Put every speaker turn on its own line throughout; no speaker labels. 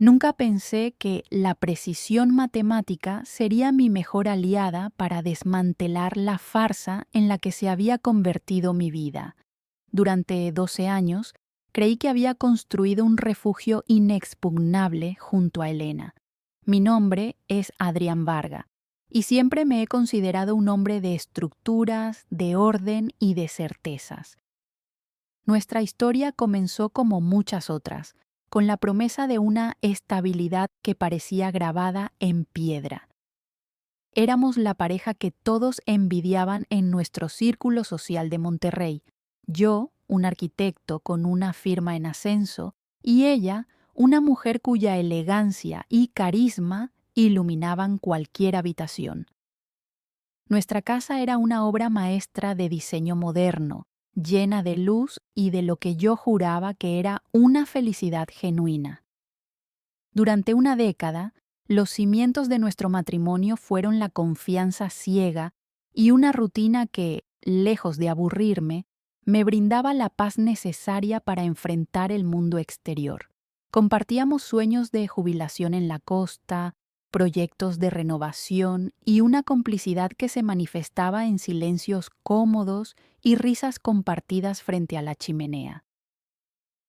Nunca pensé que la precisión matemática sería mi mejor aliada para desmantelar la farsa en la que se había convertido mi vida. Durante 12 años, creí que había construido un refugio inexpugnable junto a Elena. Mi nombre es Adrián Varga, y siempre me he considerado un hombre de estructuras, de orden y de certezas. Nuestra historia comenzó como muchas otras, con la promesa de una estabilidad que parecía grabada en piedra. Éramos la pareja que todos envidiaban en nuestro círculo social de Monterrey. Yo, un arquitecto con una firma en ascenso, y ella, una mujer cuya elegancia y carisma iluminaban cualquier habitación. Nuestra casa era una obra maestra de diseño moderno, llena de luz y de lo que yo juraba que era una felicidad genuina. Durante una década, los cimientos de nuestro matrimonio fueron la confianza ciega y una rutina que, lejos de aburrirme, me brindaba la paz necesaria para enfrentar el mundo exterior. Compartíamos sueños de jubilación en la costa, proyectos de renovación y una complicidad que se manifestaba en silencios cómodos y risas compartidas frente a la chimenea.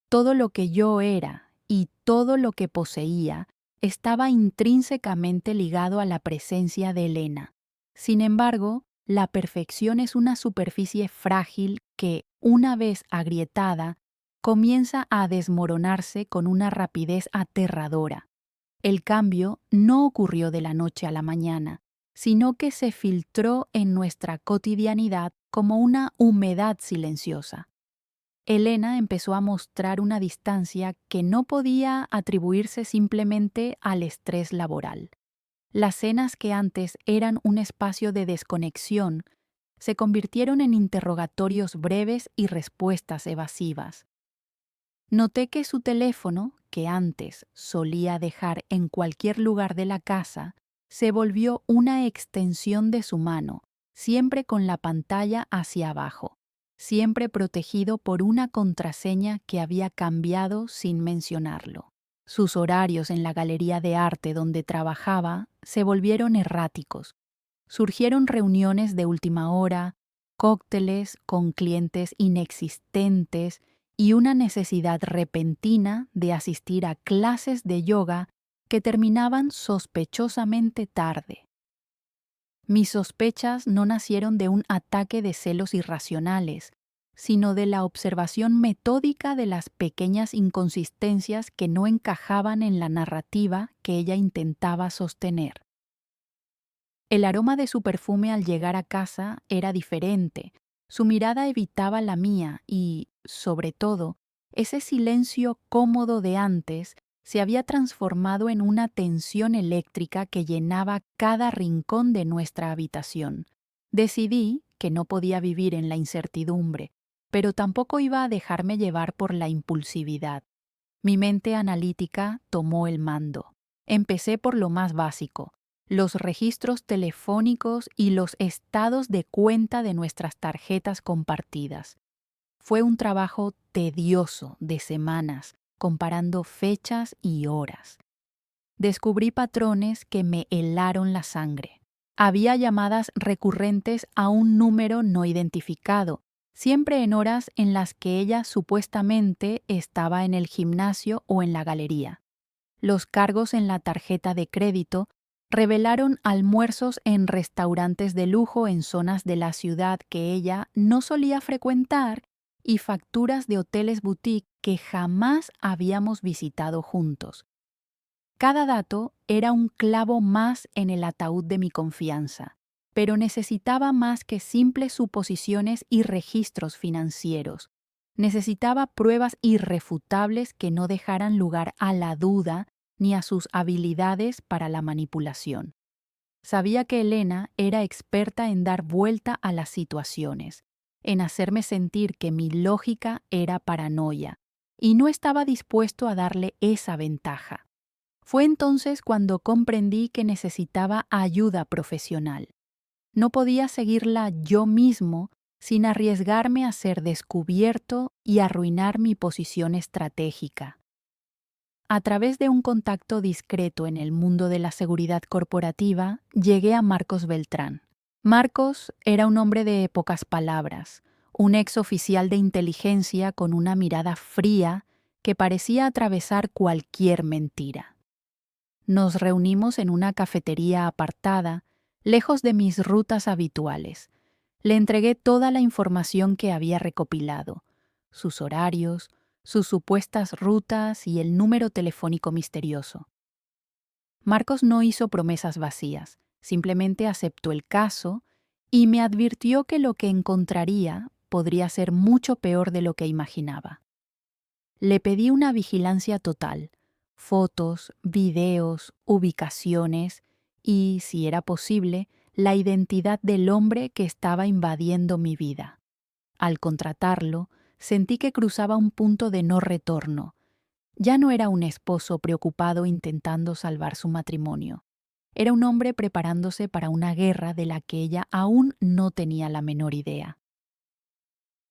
Todo lo que yo era y todo lo que poseía estaba intrínsecamente ligado a la presencia de Elena. Sin embargo, la perfección es una superficie frágil que, una vez agrietada, comienza a desmoronarse con una rapidez aterradora. El cambio no ocurrió de la noche a la mañana, sino que se filtró en nuestra cotidianidad como una humedad silenciosa. Elena empezó a mostrar una distancia que no podía atribuirse simplemente al estrés laboral. Las cenas que antes eran un espacio de desconexión se convirtieron en interrogatorios breves y respuestas evasivas. Noté que su teléfono, que antes solía dejar en cualquier lugar de la casa, se volvió una extensión de su mano, siempre con la pantalla hacia abajo, siempre protegido por una contraseña que había cambiado sin mencionarlo. Sus horarios en la galería de arte donde trabajaba se volvieron erráticos. Surgieron reuniones de última hora, cócteles con clientes inexistentes y una necesidad repentina de asistir a clases de yoga que terminaban sospechosamente tarde. Mis sospechas no nacieron de un ataque de celos irracionales, sino de la observación metódica de las pequeñas inconsistencias que no encajaban en la narrativa que ella intentaba sostener. El aroma de su perfume al llegar a casa era diferente. Su mirada evitaba la mía y, sobre todo, ese silencio cómodo de antes se había transformado en una tensión eléctrica que llenaba cada rincón de nuestra habitación. Decidí que no podía vivir en la incertidumbre, pero tampoco iba a dejarme llevar por la impulsividad. Mi mente analítica tomó el mando. Empecé por lo más básico: los registros telefónicos y los estados de cuenta de nuestras tarjetas compartidas. Fue un trabajo tedioso de semanas, comparando fechas y horas. Descubrí patrones que me helaron la sangre. Había llamadas recurrentes a un número no identificado, siempre en horas en las que ella supuestamente estaba en el gimnasio o en la galería. Los cargos en la tarjeta de crédito revelaron almuerzos en restaurantes de lujo en zonas de la ciudad que ella no solía frecuentar y facturas de hoteles boutique que jamás habíamos visitado juntos. Cada dato era un clavo más en el ataúd de mi confianza, pero necesitaba más que simples suposiciones y registros financieros. Necesitaba pruebas irrefutables que no dejaran lugar a la duda ni a sus habilidades para la manipulación. Sabía que Elena era experta en dar vuelta a las situaciones, en hacerme sentir que mi lógica era paranoia, y no estaba dispuesto a darle esa ventaja. Fue entonces cuando comprendí que necesitaba ayuda profesional. No podía seguirla yo mismo sin arriesgarme a ser descubierto y arruinar mi posición estratégica. A través de un contacto discreto en el mundo de la seguridad corporativa, llegué a Marcos Beltrán. Marcos era un hombre de pocas palabras, un ex oficial de inteligencia con una mirada fría que parecía atravesar cualquier mentira. Nos reunimos en una cafetería apartada, lejos de mis rutas habituales. Le entregué toda la información que había recopilado, sus horarios, sus supuestas rutas y el número telefónico misterioso. Marcos no hizo promesas vacías, simplemente aceptó el caso y me advirtió que lo que encontraría podría ser mucho peor de lo que imaginaba. Le pedí una vigilancia total, fotos, videos, ubicaciones y, si era posible, la identidad del hombre que estaba invadiendo mi vida. Al contratarlo, sentí que cruzaba un punto de no retorno. Ya no era un esposo preocupado intentando salvar su matrimonio. Era un hombre preparándose para una guerra de la que ella aún no tenía la menor idea.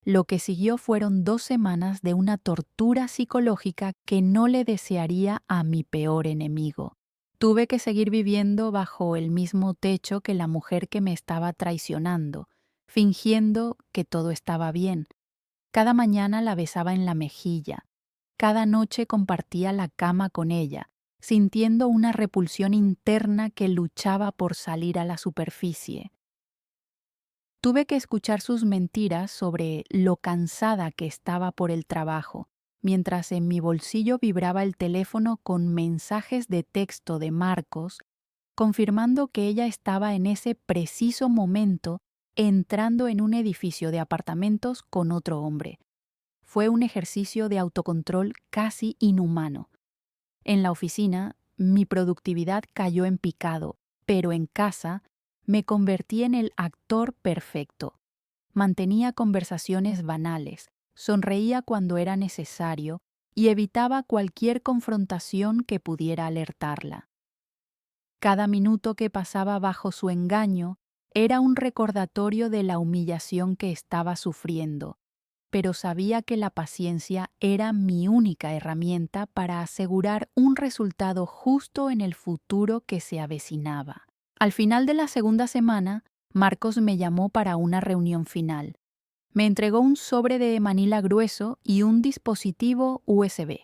Lo que siguió fueron 2 semanas de una tortura psicológica que no le desearía a mi peor enemigo. Tuve que seguir viviendo bajo el mismo techo que la mujer que me estaba traicionando, fingiendo que todo estaba bien. Cada mañana la besaba en la mejilla. Cada noche compartía la cama con ella, sintiendo una repulsión interna que luchaba por salir a la superficie. Tuve que escuchar sus mentiras sobre lo cansada que estaba por el trabajo, mientras en mi bolsillo vibraba el teléfono con mensajes de texto de Marcos, confirmando que ella estaba en ese preciso momento entrando en un edificio de apartamentos con otro hombre. Fue un ejercicio de autocontrol casi inhumano. En la oficina, mi productividad cayó en picado, pero en casa me convertí en el actor perfecto. Mantenía conversaciones banales, sonreía cuando era necesario y evitaba cualquier confrontación que pudiera alertarla. Cada minuto que pasaba bajo su engaño era un recordatorio de la humillación que estaba sufriendo, pero sabía que la paciencia era mi única herramienta para asegurar un resultado justo en el futuro que se avecinaba. Al final de la segunda semana, Marcos me llamó para una reunión final. Me entregó un sobre de manila grueso y un dispositivo USB.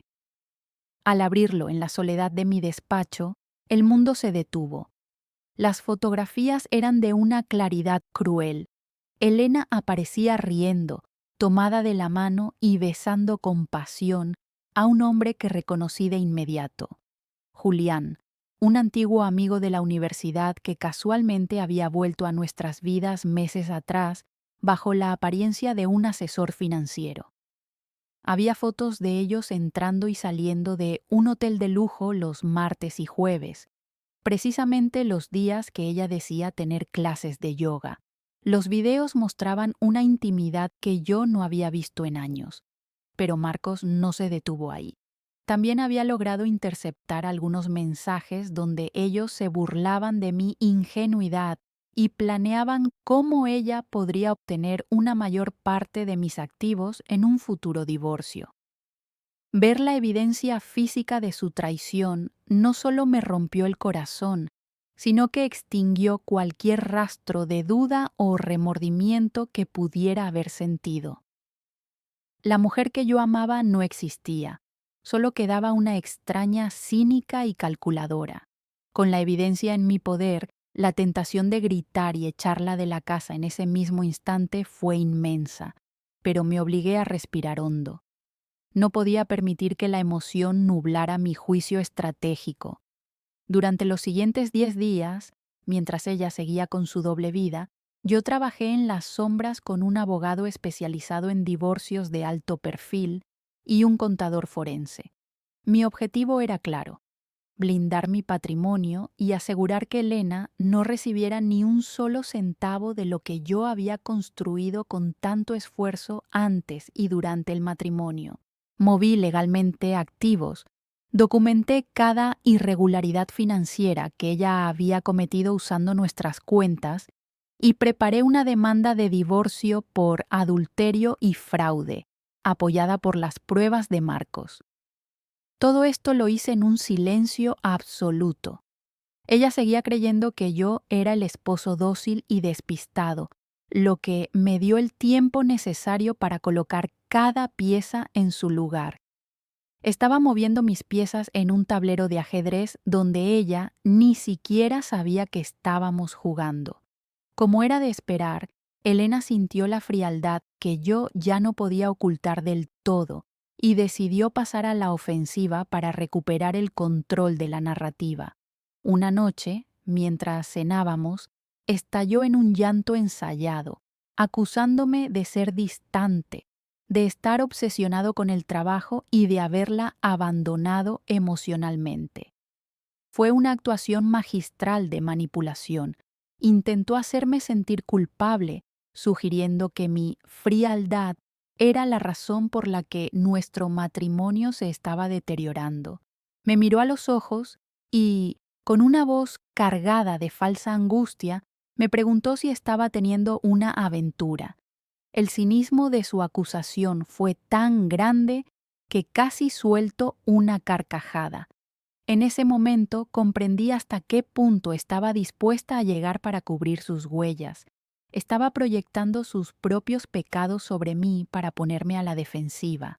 Al abrirlo en la soledad de mi despacho, el mundo se detuvo. Las fotografías eran de una claridad cruel. Elena aparecía riendo, tomada de la mano y besando con pasión a un hombre que reconocí de inmediato. Julián, un antiguo amigo de la universidad que casualmente había vuelto a nuestras vidas meses atrás bajo la apariencia de un asesor financiero. Había fotos de ellos entrando y saliendo de un hotel de lujo los martes y jueves, precisamente los días que ella decía tener clases de yoga. Los videos mostraban una intimidad que yo no había visto en años, pero Marcos no se detuvo ahí. También había logrado interceptar algunos mensajes donde ellos se burlaban de mi ingenuidad y planeaban cómo ella podría obtener una mayor parte de mis activos en un futuro divorcio. Ver la evidencia física de su traición no solo me rompió el corazón, sino que extinguió cualquier rastro de duda o remordimiento que pudiera haber sentido. La mujer que yo amaba no existía, solo quedaba una extraña cínica y calculadora. Con la evidencia en mi poder, la tentación de gritar y echarla de la casa en ese mismo instante fue inmensa, pero me obligué a respirar hondo. No podía permitir que la emoción nublara mi juicio estratégico. Durante los siguientes 10 días, mientras ella seguía con su doble vida, yo trabajé en las sombras con un abogado especializado en divorcios de alto perfil y un contador forense. Mi objetivo era claro: blindar mi patrimonio y asegurar que Elena no recibiera ni un solo centavo de lo que yo había construido con tanto esfuerzo antes y durante el matrimonio. Moví legalmente activos, documenté cada irregularidad financiera que ella había cometido usando nuestras cuentas y preparé una demanda de divorcio por adulterio y fraude, apoyada por las pruebas de Marcos. Todo esto lo hice en un silencio absoluto. Ella seguía creyendo que yo era el esposo dócil y despistado, lo que me dio el tiempo necesario para colocar cada pieza en su lugar. Estaba moviendo mis piezas en un tablero de ajedrez donde ella ni siquiera sabía que estábamos jugando. Como era de esperar, Elena sintió la frialdad que yo ya no podía ocultar del todo y decidió pasar a la ofensiva para recuperar el control de la narrativa. Una noche, mientras cenábamos, estalló en un llanto ensayado, acusándome de ser distante, de estar obsesionado con el trabajo y de haberla abandonado emocionalmente. Fue una actuación magistral de manipulación. Intentó hacerme sentir culpable, sugiriendo que mi frialdad era la razón por la que nuestro matrimonio se estaba deteriorando. Me miró a los ojos y, con una voz cargada de falsa angustia, me preguntó si estaba teniendo una aventura. El cinismo de su acusación fue tan grande que casi suelto una carcajada. En ese momento comprendí hasta qué punto estaba dispuesta a llegar para cubrir sus huellas. Estaba proyectando sus propios pecados sobre mí para ponerme a la defensiva.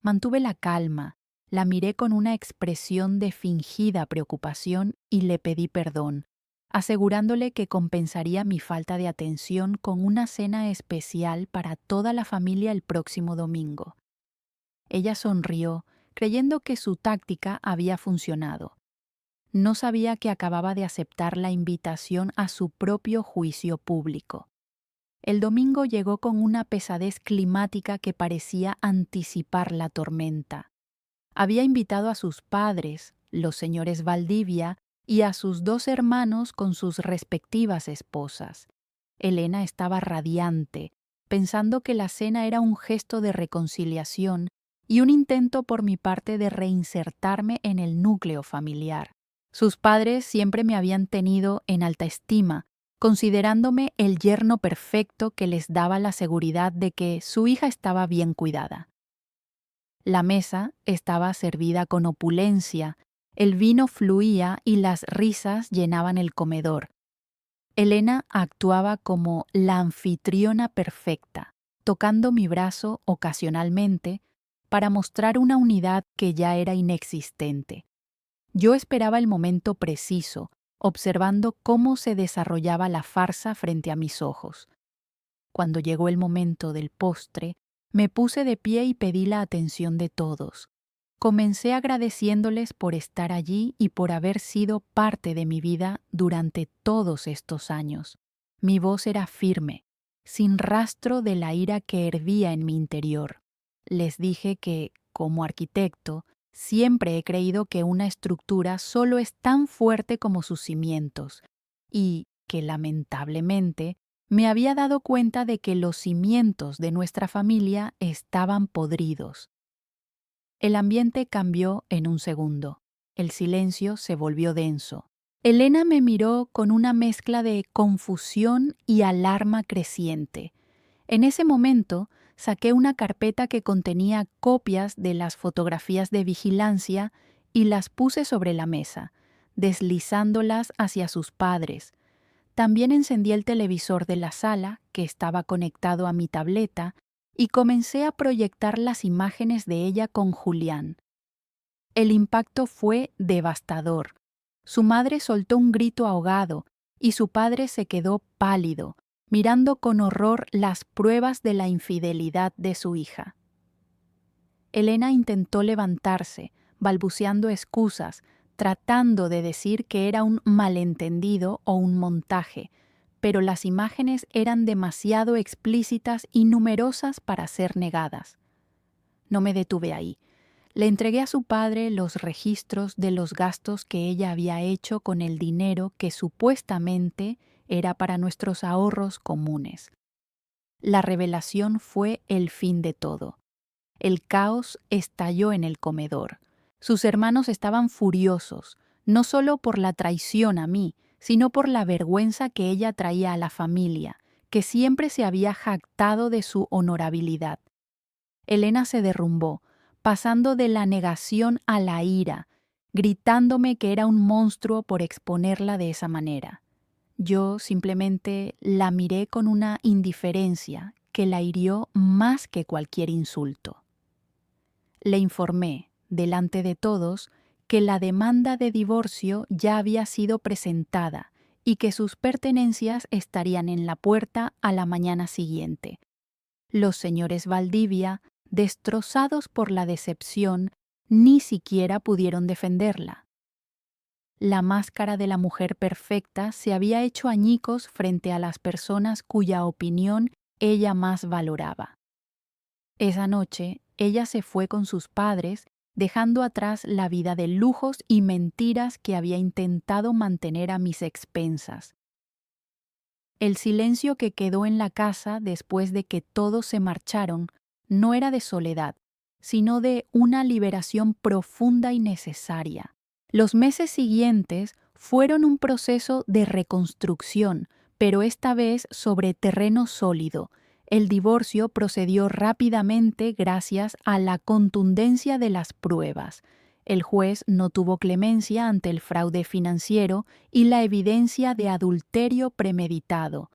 Mantuve la calma, la miré con una expresión de fingida preocupación y le pedí perdón, asegurándole que compensaría mi falta de atención con una cena especial para toda la familia el próximo domingo. Ella sonrió, creyendo que su táctica había funcionado. No sabía que acababa de aceptar la invitación a su propio juicio público. El domingo llegó con una pesadez climática que parecía anticipar la tormenta. Había invitado a sus padres, los señores Valdivia, y a sus 2 hermanos con sus respectivas esposas. Elena estaba radiante, pensando que la cena era un gesto de reconciliación y un intento por mi parte de reinsertarme en el núcleo familiar. Sus padres siempre me habían tenido en alta estima, considerándome el yerno perfecto que les daba la seguridad de que su hija estaba bien cuidada. La mesa estaba servida con opulencia, el vino fluía y las risas llenaban el comedor. Elena actuaba como la anfitriona perfecta, tocando mi brazo ocasionalmente para mostrar una unidad que ya era inexistente. Yo esperaba el momento preciso, observando cómo se desarrollaba la farsa frente a mis ojos. Cuando llegó el momento del postre, me puse de pie y pedí la atención de todos. Comencé agradeciéndoles por estar allí y por haber sido parte de mi vida durante todos estos años. Mi voz era firme, sin rastro de la ira que hervía en mi interior. Les dije que, como arquitecto, siempre he creído que una estructura solo es tan fuerte como sus cimientos y que, lamentablemente, me había dado cuenta de que los cimientos de nuestra familia estaban podridos. El ambiente cambió en un segundo. El silencio se volvió denso. Elena me miró con una mezcla de confusión y alarma creciente. En ese momento, saqué una carpeta que contenía copias de las fotografías de vigilancia y las puse sobre la mesa, deslizándolas hacia sus padres. También encendí el televisor de la sala, que estaba conectado a mi tableta, y comencé a proyectar las imágenes de ella con Julián. El impacto fue devastador. Su madre soltó un grito ahogado y su padre se quedó pálido, mirando con horror las pruebas de la infidelidad de su hija. Elena intentó levantarse, balbuceando excusas, tratando de decir que era un malentendido o un montaje, pero las imágenes eran demasiado explícitas y numerosas para ser negadas. No me detuve ahí. Le entregué a su padre los registros de los gastos que ella había hecho con el dinero que supuestamente era para nuestros ahorros comunes. La revelación fue el fin de todo. El caos estalló en el comedor. Sus hermanos estaban furiosos, no solo por la traición a mí, sino por la vergüenza que ella traía a la familia, que siempre se había jactado de su honorabilidad. Elena se derrumbó, pasando de la negación a la ira, gritándome que era un monstruo por exponerla de esa manera. Yo simplemente la miré con una indiferencia que la hirió más que cualquier insulto. Le informé, delante de todos, que la demanda de divorcio ya había sido presentada y que sus pertenencias estarían en la puerta a la mañana siguiente. Los señores Valdivia, destrozados por la decepción, ni siquiera pudieron defenderla. La máscara de la mujer perfecta se había hecho añicos frente a las personas cuya opinión ella más valoraba. Esa noche, ella se fue con sus padres, dejando atrás la vida de lujos y mentiras que había intentado mantener a mis expensas. El silencio que quedó en la casa después de que todos se marcharon no era de soledad, sino de una liberación profunda y necesaria. Los meses siguientes fueron un proceso de reconstrucción, pero esta vez sobre terreno sólido. El divorcio procedió rápidamente gracias a la contundencia de las pruebas. El juez no tuvo clemencia ante el fraude financiero y la evidencia de adulterio premeditado.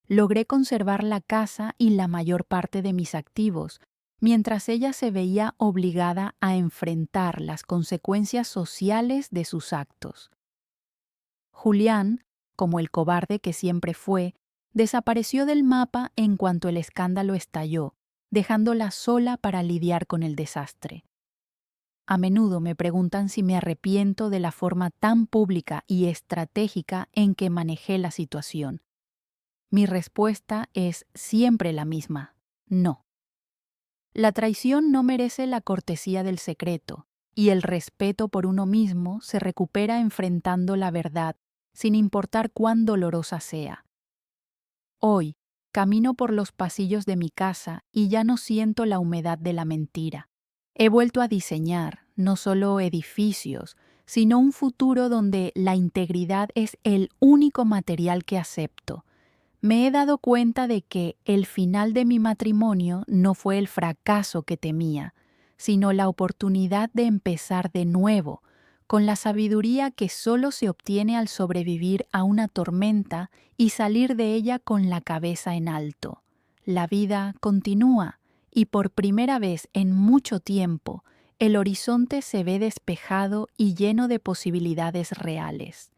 Logré conservar la casa y la mayor parte de mis activos, mientras ella se veía obligada a enfrentar las consecuencias sociales de sus actos. Julián, como el cobarde que siempre fue, desapareció del mapa en cuanto el escándalo estalló, dejándola sola para lidiar con el desastre. A menudo me preguntan si me arrepiento de la forma tan pública y estratégica en que manejé la situación. Mi respuesta es siempre la misma: no. La traición no merece la cortesía del secreto, y el respeto por uno mismo se recupera enfrentando la verdad, sin importar cuán dolorosa sea. Hoy, camino por los pasillos de mi casa y ya no siento la humedad de la mentira. He vuelto a diseñar, no solo edificios, sino un futuro donde la integridad es el único material que acepto. Me he dado cuenta de que el final de mi matrimonio no fue el fracaso que temía, sino la oportunidad de empezar de nuevo, con la sabiduría que solo se obtiene al sobrevivir a una tormenta y salir de ella con la cabeza en alto. La vida continúa y por primera vez en mucho tiempo, el horizonte se ve despejado y lleno de posibilidades reales.